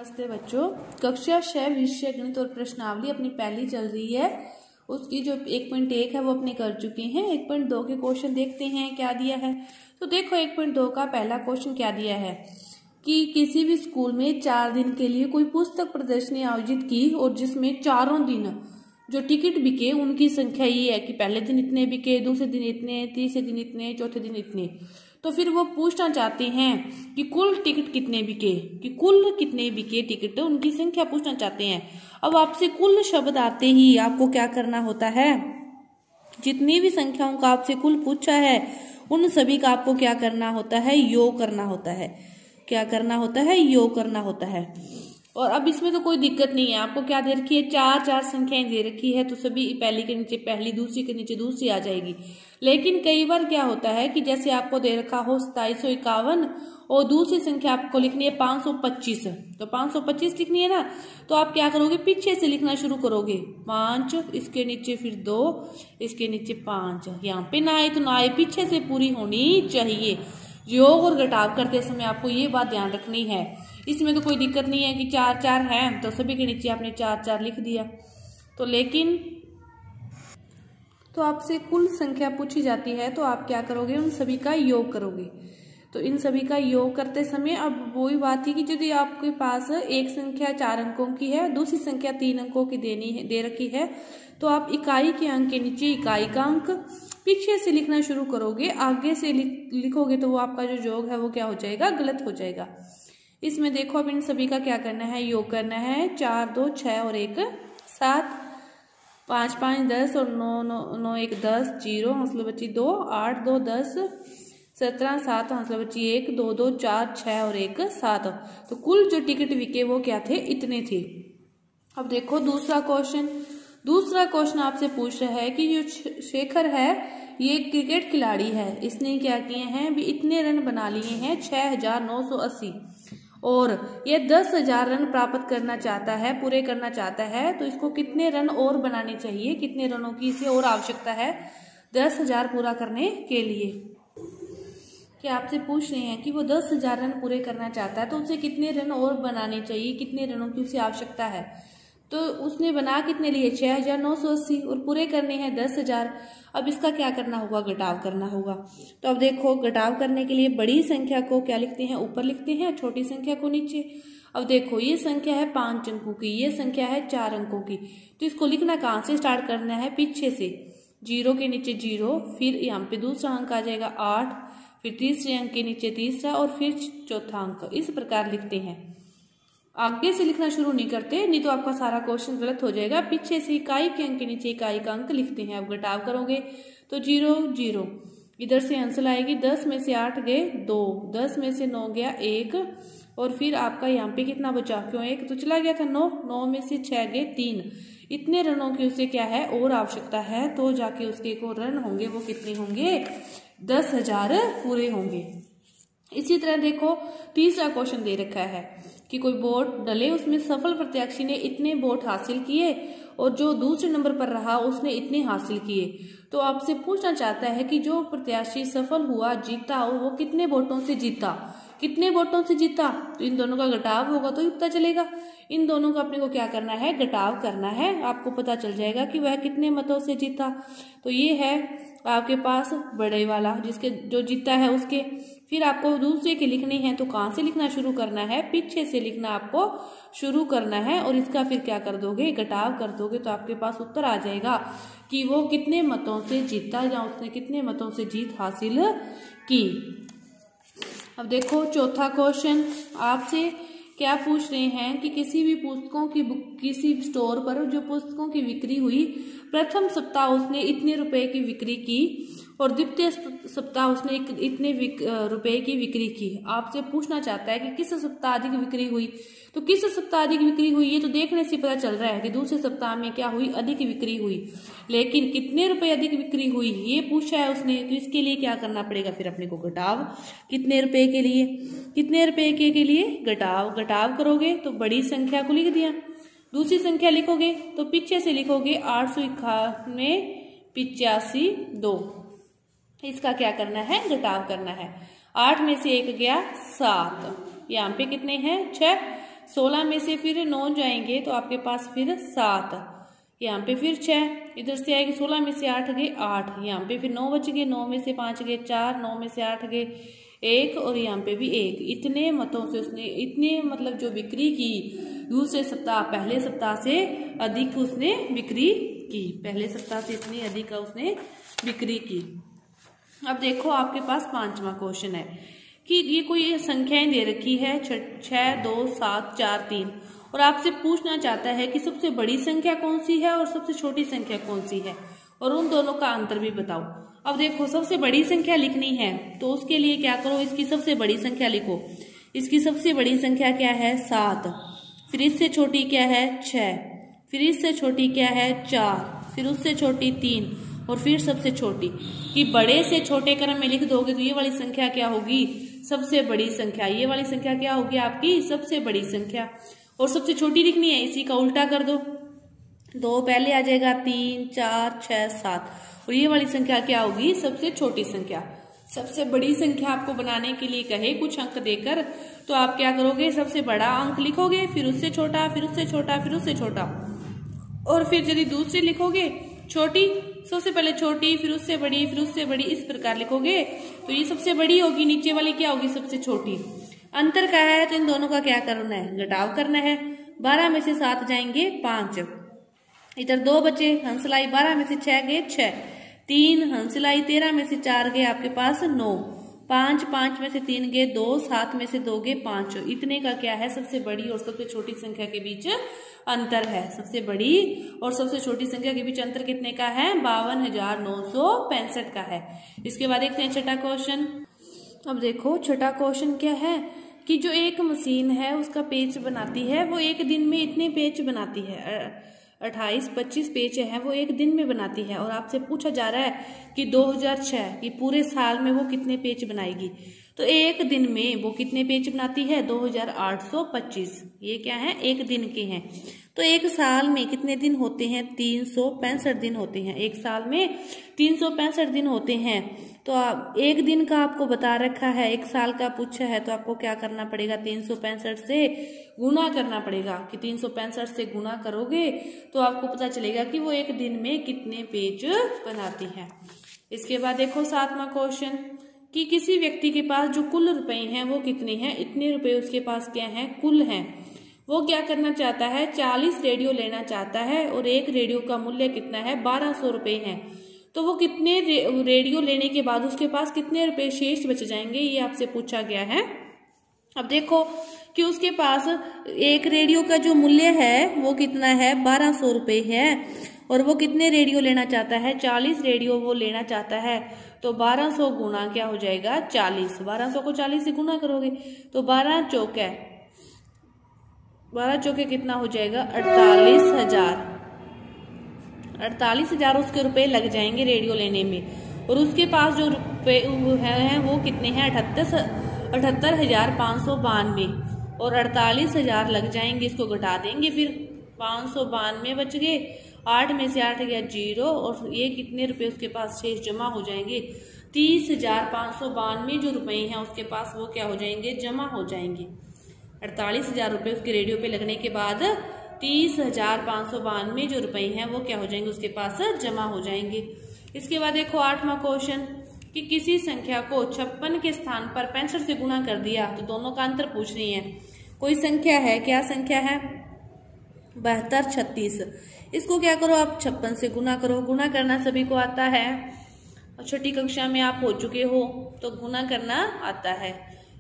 नमस्ते बच्चों, कक्षा 6 विषय गणित और प्रश्नावली अपनी पहली चल रही है। उसकी जो 1.1 है वो अपने कर चुके हैं। 1.2 के क्वेश्चन देखते हैं क्या दिया है। तो देखो 1.2 का पहला क्वेश्चन क्या दिया है कि किसी भी स्कूल में 4 दिन के लिए कोई पुस्तक प्रदर्शनी आयोजित की और जिसमें चारों दिन जो टिकट बिके उनकी संख्या ये है कि पहले दिन इतने बिके, दूसरे दिन इतने, तीसरे दिन इतने, चौथे दिन इतने। तो फिर वो पूछना चाहते हैं कि कुल टिकट कितने बिके, कि कुल कितने बिके टिकट, उनकी संख्या पूछना चाहते हैं। अब आपसे कुल शब्द आते ही आपको क्या करना होता है, जितनी भी संख्याओं का आपसे कुल पूछा है उन सभी का आपको क्या करना होता है, योग करना होता है। क्या करना होता है, योग करना होता है। और अब इसमें तो कोई दिक्कत नहीं है, आपको क्या दे रखी है, चार संख्याएं दे रखी है, तो सभी पहली के नीचे पहली, दूसरी के नीचे दूसरी आ जाएगी। लेकिन कई बार क्या होता है कि जैसे आपको दे रखा हो 2751 और दूसरी संख्या आपको लिखनी है 525, तो 525 लिखनी है ना, तो आप क्या करोगे, पीछे से लिखना शुरू करोगे। 5, इसके नीचे फिर 2, इसके नीचे 5, यहाँ पे ना आए तो ना आए, पीछे से पूरी होनी चाहिए। योग और घटाव करते समय आपको ये बात ध्यान रखनी है। इसमें तो कोई दिक्कत नहीं है कि 4 है तो सभी के नीचे आपने 4 लिख दिया। तो लेकिन तो आपसे कुल संख्या पूछी जाती है तो आप क्या करोगे, उन सभी का योग करोगे। तो इन सभी का योग करते समय अब वही बात थी कि यदि आपके पास एक संख्या 4 अंकों की है, दूसरी संख्या 3 अंकों की दे रखी है, तो आप इकाई के अंक के नीचे इकाई का अंक पीछे से लिखना शुरू करोगे। आगे से लिखोगे तो वो आपका जो योग है वो क्या हो जाएगा, गलत हो जाएगा। इसमें देखो अब इन सभी का क्या करना है, योग करना है। 4 2 6 और 1 7, 5 5 10 और 9 9 1 10, 0 हौसला बच्ची 2, 8 2 10, 17 7 हौसला बच्ची 1 2 2 4 6 और 1 7। तो कुल जो टिकट बिके वो क्या थे, इतने थे। अब देखो दूसरा क्वेश्चन आपसे पूछ रहा है कि जो शेखर है ये क्रिकेट खिलाड़ी है, इसने क्या किए हैं, भी इतने रन बना लिए हैं 6980 और ये 10,000 रन प्राप्त करना चाहता है, पूरे करना चाहता है। तो इसको कितने रन और बनाने चाहिए, कितने रनों की इसे और आवश्यकता है 10,000 पूरा करने के लिए। क्या आपसे पूछ रहे हैं कि वो 10,000 रन पूरे करना चाहता है तो उसे कितने रन और बनाने चाहिए, कितने रनों की उसे आवश्यकता है। तो उसने बना कितने लिए, 6980 और पूरे करने हैं 10,000। अब इसका क्या करना होगा, घटाव करना होगा। तो अब देखो घटाव करने के लिए बड़ी संख्या को क्या लिखते हैं, ऊपर लिखते हैं, छोटी संख्या को नीचे। अब देखो ये संख्या है 5 अंकों की, ये संख्या है 4 अंकों की, तो इसको लिखना कहाँ से स्टार्ट करना है, पीछे से। 0 के नीचे 0, फिर यहाँ पे दूसरा अंक आ जाएगा 8, फिर तीसरे अंक के नीचे तीसरा और फिर चौथा अंक। इस प्रकार लिखते हैं, आगे से लिखना शुरू नहीं करते, नहीं तो आपका सारा क्वेश्चन गलत हो जाएगा। पीछे से इकाई के अंक के नीचे इकाई का अंक लिखते हैं। अब घटाव करोगे तो 0 0, इधर से आंसर आएगी 10 में से 8 गए 2, 10 में से 9 गया 1 और फिर आपका यहाँ पे कितना बचा, क्यों 1 तो चला गया था 9, 9 में से 6 गए 3। इतने रनों की उसे क्या है और आवश्यकता है, तो जाके उसके को रन होंगे वो कितने होंगे, 10,000 पूरे होंगे। इसी तरह देखो तीसरा क्वेश्चन दे रखा है कि कोई वोट डले, उसमें सफल प्रत्याशी ने इतने वोट हासिल किए और जो दूसरे नंबर पर रहा उसने इतने हासिल किए। तो आपसे पूछना चाहता है कि जो प्रत्याशी सफल हुआ, जीता, और वो कितने वोटों से जीता, कितने वोटों से जीता। तो इन दोनों का घटाव होगा तो पता चलेगा। इन दोनों का अपने को क्या करना है, घटाव करना है, आपको पता चल जाएगा कि वह कितने मतों से जीता। तो ये है आपके पास बड़े वाला, जिसके जो जीता है उसके। फिर आपको दूसरे के लिखने हैं तो कहाँ से लिखना शुरू करना है, पीछे से लिखना आपको शुरू करना है और इसका फिर क्या कर दोगे, घटाव कर दोगे। तो आपके पास उत्तर आ जाएगा कि वो कितने मतों से जीता या उसने कितने मतों से जीत हासिल की। अब देखो चौथा क्वेश्चन आपसे क्या पूछ रहे हैं कि किसी भी पुस्तकों की किसी स्टोर पर जो पुस्तकों की बिक्री हुई, प्रथम सप्ताह उसने इतने रुपए की बिक्री की और द्वितीय सप्ताह उसने इतने रुपए की बिक्री की। आपसे पूछना चाहता है कि किस सप्ताह अधिक बिक्री हुई। तो किस सप्ताह अधिक बिक्री हुई, ये तो देखने से पता चल रहा है कि दूसरे सप्ताह में क्या हुई, अधिक बिक्री हुई। लेकिन कितने रुपए अधिक बिक्री हुई ये पूछा है उसने, तो इसके लिए क्या करना पड़ेगा, फिर अपने को घटाव। कितने रुपए के लिए, कितने रुपए के लिए घटाव करोगे तो बड़ी संख्या को लिख दिया, दूसरी संख्या लिखोगे तो पीछे से लिखोगे 891 85 2। इसका क्या करना है, घटाव करना है। 8 में से 1 गया 7, यहाँ पे कितने हैं 6, 16 में से फिर 9 जाएंगे तो आपके पास फिर 7, यहाँ पे फिर 6, इधर से आएगी 16 में से 8 गए 8, यहाँ पे फिर 9 बच गए, 9 में से 5 गए 4, 9 में से 8 गए 1 और यहाँ पे भी 1। इतने मतों से उसने इतने मतलब जो बिक्री की दूसरे सप्ताह पहले सप्ताह से अधिक उसने बिक्री की, पहले सप्ताह से इतनी अधिक उसने बिक्री की। अब देखो आपके पास 5वां क्वेश्चन है कि ये कोई संख्याएं दे रखी है 6, 2, 7, 4, 3 और आपसे पूछना चाहता है कि सबसे बड़ी संख्या कौन सी है और सबसे छोटी संख्या कौन सी है और उन दोनों का अंतर भी बताओ। अब देखो सबसे बड़ी संख्या लिखनी है तो उसके लिए क्या करो, इसकी सबसे बड़ी संख्या लिखो। इसकी सबसे बड़ी संख्या क्या है 7, फिर इससे छोटी क्या है 6, फिर इससे छोटी क्या है 4, फिर उससे छोटी 3 और फिर सबसे छोटी। कि बड़े से छोटे क्रम में लिख दोगे तो ये वाली संख्या क्या होगी, सबसे बड़ी संख्या। ये वाली संख्या क्या होगी आपकी सबसे बड़ी संख्या। और सबसे छोटी लिखनी है, इसी का उल्टा कर दो, 2 पहले आ जाएगा 3, 4, 6, 7 और ये वाली संख्या क्या होगी सबसे छोटी संख्या। सबसे बड़ी संख्या आपको बनाने के लिए कहे कुछ अंक देकर तो आप क्या करोगे, सबसे बड़ा अंक लिखोगे, फिर उससे छोटा, फिर उससे छोटा, फिर उससे छोटा और फिर यदि दूसरी लिखोगे छोटी, सबसे पहले छोटी, फिर उससे बड़ी, फिर उससे बड़ी, इस प्रकार लिखोगे तो ये सबसे बड़ी होगी, नीचे वाली क्या होगी सबसे छोटी। अंतर क्या है तो इन दोनों का क्या करना है, घटाव करना है। 12 में से 7 जाएंगे 5, इधर 2 बचे हंसलाई, 12 में से 6 गए 6, 3 हंसलाई, 13 में से 4 गए आपके पास 9, 5, 5 में से 3 गए 2, 7 में से 2 गए 5। इतने का क्या है सबसे बड़ी और सबसे छोटी संख्या के बीच अंतर है। सबसे बड़ी और सबसे छोटी संख्या के बीच अंतर कितने का है, 52,965 का है। इसके बाद देखते हैं छठा क्वेश्चन। अब देखो छठा क्वेश्चन क्या है कि जो एक मशीन है उसका पेच बनाती है, वो एक दिन में इतने पेच बनाती है, 28-25 पेच है वो एक दिन में बनाती है और आपसे पूछा जा रहा है कि 2006 कि पूरे साल में वो कितने पेच बनाएगी। तो एक दिन में वो कितने पेच बनाती है, 2825। ये क्या है एक दिन के हैं। तो एक साल में कितने दिन होते हैं, 365 दिन होते हैं। एक साल में 365 दिन होते हैं। तो आप एक दिन का आपको बता रखा है, एक साल का पूछा है तो आपको क्या करना पड़ेगा, 365 से गुना करना पड़ेगा। कि 365 से गुना करोगे तो आपको पता चलेगा कि वो एक दिन में कितने पेज बनाती है। इसके बाद देखो 7वां क्वेश्चन कि किसी व्यक्ति के पास जो कुल रुपए हैं वो कितने हैं, इतने रुपए उसके पास क्या हैं, कुल हैं। वो क्या करना चाहता है, 40 रेडियो लेना चाहता है और एक रेडियो का मूल्य कितना है, 1200 रुपए है। तो वो कितने रेडियो लेने के बाद उसके पास कितने रुपए शेष बच जाएंगे, ये आपसे पूछा गया है। अब देखो कि उसके पास एक रेडियो का जो मूल्य है वो कितना है, 1200 रुपए है और वो कितने रेडियो लेना चाहता है, 40 रेडियो वो लेना चाहता है। तो 1200 गुना क्या हो जाएगा 40, 1200 को 40 से गुना करोगे तो 12 चौके कितना हो जाएगा, 48,000। 48,000 उसके रुपए लग जाएंगे रेडियो लेने में। और उसके पास जो रुपए हैं वो कितने हैं, 78,592 और 48,000 लग जाएंगे। इसको घटा देंगे फिर 592 बच गए, 8 में से 8 गया 0 और ये कितने रुपए उसके पास शेष जमा हो जाएंगे, 30,592 जो रुपए हैं उसके पास वो क्या हो जाएंगे, जमा हो जाएंगे। 48,000 रुपए उसके रेडियो पे लगने के बाद 30,592 जो रुपए हैं वो क्या हो जाएंगे, उसके पास जमा हो जाएंगे। इसके बाद देखो 8वां क्वेश्चन कि किसी संख्या को 56 के स्थान पर 65 से गुणा कर दिया तो दोनों का अंतर पूछ रही है। कोई संख्या है, क्या संख्या है, 72, 36। इसको क्या करो आप 56 से गुना करो। गुना करना सभी को आता है, छठी कक्षा में आप हो चुके हो तो गुना करना आता है।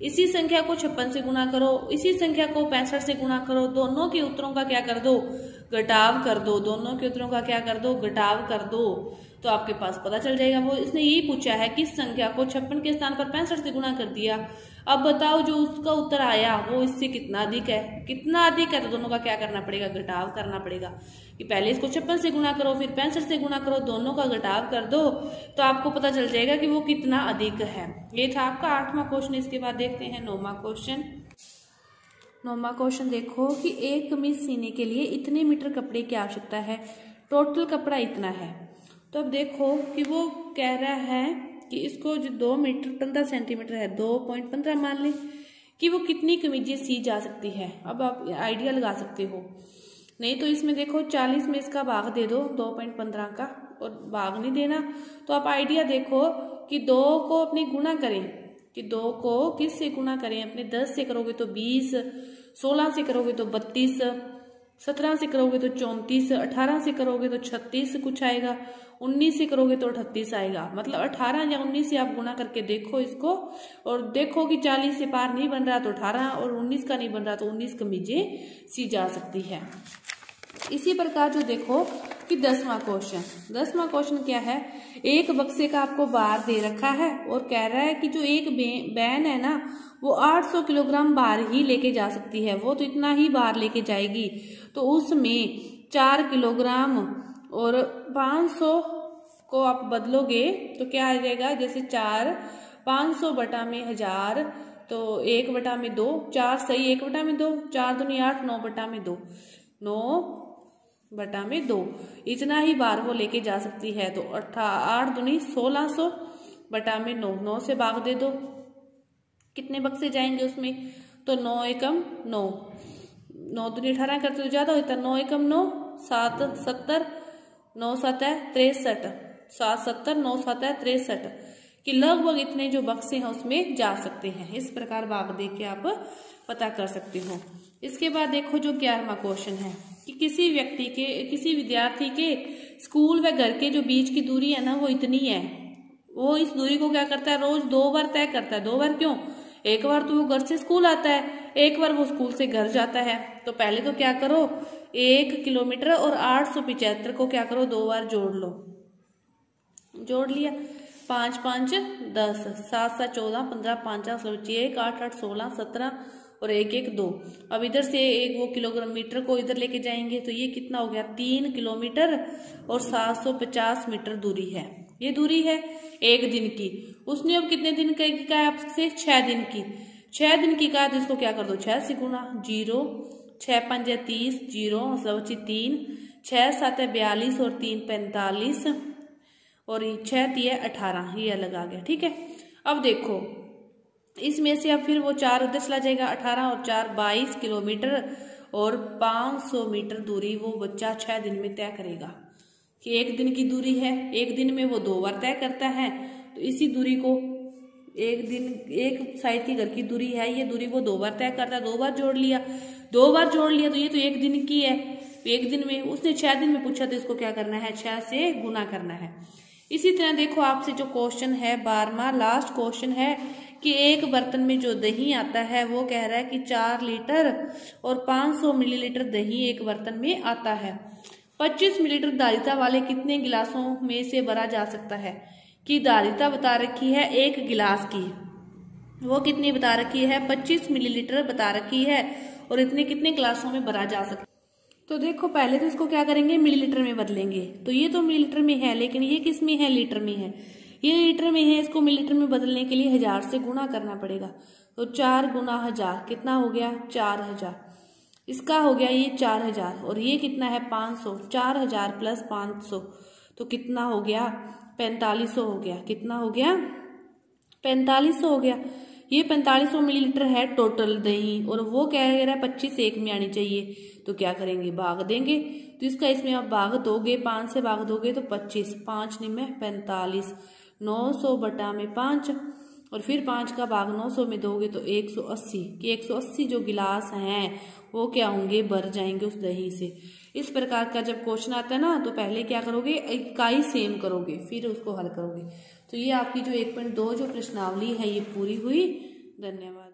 इसी संख्या को 56 से गुना करो, इसी संख्या को 65 से गुना करो, दोनों के उत्तरों का क्या कर दो, घटाव कर दो। दोनों के उत्तरों का क्या कर दो, घटाव कर दो, तो आपके पास पता चल जाएगा। वो इसने यही पूछा है कि इस संख्या को 56 के स्थान पर 65 से गुना कर दिया। अब बताओ जो उसका उत्तर आया वो इससे कितना अधिक है, कितना अधिक है, तो दोनों का क्या करना पड़ेगा, घटाव करना पड़ेगा। कि पहले इसको 56 से गुना करो फिर 65 से गुना करो, दोनों का घटाव कर दो तो आपको पता चल जाएगा कि वो कितना अधिक है। ये था आपका 8वां क्वेश्चन। इसके बाद देखते हैं 9वां क्वेश्चन। 9वां क्वेश्चन देखो कि एक कमीज सीने के लिए इतने मीटर कपड़े की आवश्यकता है, टोटल कपड़ा इतना है। तो अब देखो कि वो कह रहा है कि इसको जो 2 मीटर 15 सेंटीमीटर है, 2.15 मान लें, कि वो कितनी कमीजें सी जा सकती है। अब आप आइडिया लगा सकते हो। नहीं तो इसमें देखो 40 में इसका भाग दे दो 2.15 का, और भाग नहीं देना तो आप आइडिया देखो कि 2 को अपने गुना करें, कि 2 को किस से गुना करें, अपने 10 से करोगे तो 20, 16 से करोगे तो 32, 17 से करोगे तो 34, 18 से करोगे तो 36 कुछ आएगा, 19 से करोगे तो 38 आएगा। मतलब 18 या 19 से आप गुना करके देखो इसको, और देखो कि 40 से पार नहीं बन रहा तो 18, और 19 का नहीं बन रहा तो 19 कमीजें सी जा सकती है। इसी प्रकार जो देखो कि 10वां क्वेश्चन क्या है, एक बक्से का आपको बार दे रखा है और कह रहा है कि जो एक बैन है ना वो 800 किलोग्राम बार ही लेके जा सकती है, वो तो इतना ही बार लेके जाएगी। तो उसमें 4 किलोग्राम और 500 को आप बदलोगे तो क्या आ जाएगा, जैसे 4 500 बटा में 1000 तो 1 बटा में 2, 4 सही 1 बटा में 2, 4 दूनी 8, 9 बटा में 2, 9 बटा में 2 इतना ही बार वो लेके जा सकती है। तो 8 दूनी 1600 बटा में 9, 9 से भाग दे दो, कितने बक्से जाएंगे उसमें, तो 9 एकम 9, 9 दूनी 18 करते तो ज्यादा होता है, 9 एकम 9, 7 70, 9 7 63, 7 70, 9 7 63 कि लगभग इतने जो बक्से हैं उसमें जा सकते हैं। इस प्रकार भाग दे के आप पता कर सकते हो। इसके बाद देखो जो 11वां क्वेश्चन है कि किसी विद्यार्थी के स्कूल व घर के जो बीच की दूरी है ना वो इतनी है, वो इस दूरी को क्या करता है, रोज 2 बार तय करता है। 2 बार क्यों, एक बार तो वो घर से स्कूल आता है, एक बार वो स्कूल से घर जाता है। तो पहले तो क्या करो, 1 किलोमीटर और 875 को क्या करो 2 बार जोड़ लो, जोड़ लिया, 5 5 10, 7 7 14, 15 5 1, 8 8 16 17 और 1 1 2। अब इधर से एक वो किलोमीटर को इधर लेके जाएंगे तो ये कितना हो गया, 3 किलोमीटर और 750 मीटर दूरी है। ये दूरी है एक दिन की। उसने अब कितने दिन की कहा है आपसे, 6 दिन की। 6 दिन की कहा तो इसको क्या कर दो 6 से गुना, 0 6 5 30, 0 मतलब 3, 6 7 42 और 3 45 और 6 3 18, ये अलग आ गया। ठीक है, अब देखो इसमें से अब फिर वो 4 उधर चला जाएगा, 18 और 4 22 किलोमीटर और 500 मीटर दूरी वो बच्चा 6 दिन में तय करेगा। कि एक दिन की दूरी है, एक दिन में वो 2 बार तय करता है, तो इसी दूरी को एक साइड के घर की दूरी है, ये दूरी वो 2 बार तय करता है, 2 बार जोड़ लिया, 2 बार जोड़ लिया तो ये तो एक दिन की है। एक दिन में उसने 6 दिन में पूछा तो इसको क्या करना है, 6 से गुना करना है। इसी तरह देखो आपसे जो क्वेश्चन है 12वां लास्ट क्वेश्चन है कि एक बर्तन में जो दही आता है वो कह रहा है कि 4 लीटर और 500 मिलीलीटर दही एक बर्तन में आता है। 25 मिलीलीटर धारिता वाले कितने गिलासों में से भरा जा सकता है। कि धारिता बता रखी है 1 गिलास की, वो कितनी बता रखी है 25 मिलीलीटर बता रखी है, और इतने कितने गिलासों में भरा जा सकता है। तो देखो पहले तो इसको क्या करेंगे, मिलीलीटर में बदलेंगे। तो ये तो मिलीलीटर में है, लेकिन ये किस में है, लीटर में है। ये लीटर में है, इसको मिलीलीटर में बदलने के लिए 1000 से गुना करना पड़ेगा। तो 4 गुना 1000 कितना हो गया 4000, इसका हो गया ये 4000, और ये कितना है 500, 4000 प्लस 500 तो कितना हो गया 4500 हो गया। कितना हो गया 4500 हो गया। ये 4500 मिलीलीटर है टोटल दही, और वो कह रहा है 25 एक में आनी चाहिए, तो क्या करेंगे भाग देंगे। तो इसका इसमें आप भाग दोगे, 5 से भाग दोगे तो 25, 5 में 45, 900 बटा में 5, और फिर 5 का भाग 900 में दोगे तो 180 कि 180 जो गिलास हैं वो क्या होंगे, भर जाएंगे उस दही से। इस प्रकार का जब क्वेश्चन आता है ना तो पहले क्या करोगे, इकाई सेम करोगे फिर उसको हल करोगे। तो ये आपकी जो 1.2 जो प्रश्नावली है ये पूरी हुई। धन्यवाद।